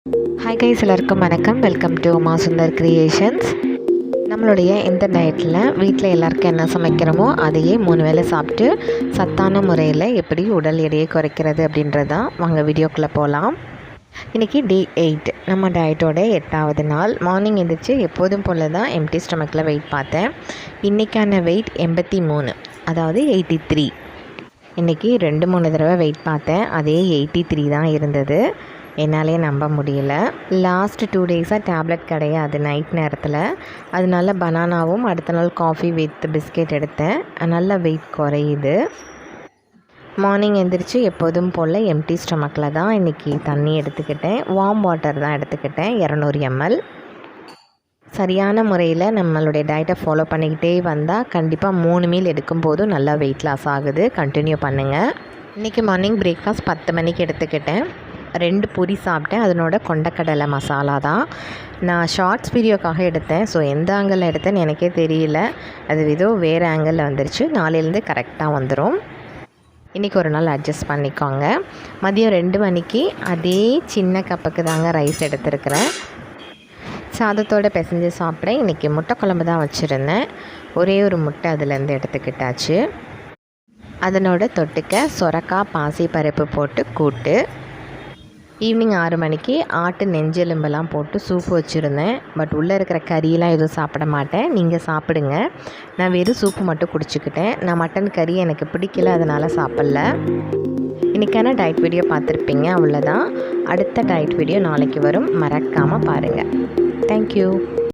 Hi guys, எல்லாருக்கும் வணக்கம். Welcome to Uma Sundar creations. நம்மளுடைய இந்த டயட்டில் வீட்டில் எல்லாருக்கும் என்ன சமைக்கிறோமோ அதையே 3 வேளை சாப்பிட்டு சத்தான முறையில் எப்படி உடல் எடையை குறைக்கிறது அப்படின்றதான் வாங்க வீடியோக்குள்ளே போகலாம். இன்றைக்கி டே 8, நம்ம டயட்டோட 8வது நாள். மார்னிங் எழுந்திரிச்சு எப்போதும் போல் தான் எம்டி ஸ்டொமக்கில் வெயிட் பார்த்தேன். இன்றைக்கான வெயிட் 83, அதாவது 83. இன்றைக்கி 2-3 தடவை வெயிட் பார்த்தேன், அதே 83 தான் இருந்தது. என்னாலே நம்ப முடியல. லாஸ்ட் 2 டேஸாக டேப்லெட் கிடையாது நைட் நேரத்தில். அதனால பனானாவும் அடுத்த நாள் காஃபி வித் பிஸ்கெட் எடுத்தேன். நல்ல வெயிட் குறையுது. மார்னிங் எழுந்திரிச்சு எப்போதும் போல் எம்டி ஸ்டொமக்கில் தான் இன்றைக்கி தண்ணி எடுத்துக்கிட்டேன். வார்ம் வாட்டர் தான் எடுத்துக்கிட்டேன், 200 ml. சரியான முறையில் நம்மளுடைய டயட்டை ஃபாலோ பண்ணிக்கிட்டே வந்தால் கண்டிப்பாக 3 மீல் எடுக்கும்போதும் நல்லா வெயிட் லாஸ் ஆகுது. கண்டினியூ பண்ணுங்கள். இன்றைக்கி மார்னிங் பிரேக்ஃபாஸ்ட் 10 மணிக்கு எடுத்துக்கிட்டேன். 2 பூரி சாப்பிட்டேன். அதனோட கொண்டக்கடலை மசாலா தான். நான் ஷார்ட்ஸ் வீடியோக்காக எடுத்தேன். ஸோ எந்த ஆங்கிளில் எடுத்தேன்னு எனக்கே தெரியல. அது ஏதோ வேறு ஆங்கிளில் வந்துருச்சு. நாளையிலேருந்து கரெக்டாக வந்துடும். இன்றைக்கி ஒரு நாள் அட்ஜஸ்ட் பண்ணிக்கோங்க. மதியம் 2 மணிக்கு அதே சின்ன கப்புக்கு தாங்க ரைஸ் எடுத்துருக்கிறேன். சாதத்தோடு பிசைஞ்சு சாப்பிட இன்றைக்கி முட்டை குழம்பு தான் வச்சுருந்தேன். ஒரே ஒரு முட்டை அதுலேருந்து எடுத்துக்கிட்டாச்சு. அதனோட தொட்டுக்க சொரக்காய் பாசி பருப்பு போட்டு கூட்டு. ஈவினிங் 6 மணிக்கு ஆட்டு நெஞ்செலும்பெல்லாம் போட்டு சூப்பு வச்சுருந்தேன். பட் உள்ளே இருக்கிற கறியெல்லாம் எதுவும் சாப்பிட மாட்டேன். நீங்கள் சாப்பிடுங்க. நான் வெறும் சூப்பு மட்டும் குடிச்சிக்கிட்டேன். நான் மட்டன் கறி எனக்கு பிடிக்கல, அதனால் சாப்பிட்ல. இன்றைக்கான டயட் வீடியோ பார்த்துருப்பீங்க, அவ்வளோதான். அடுத்த டயட் வீடியோ நாளைக்கு வரும், மறக்காமல் பாருங்கள். தேங்க்யூ.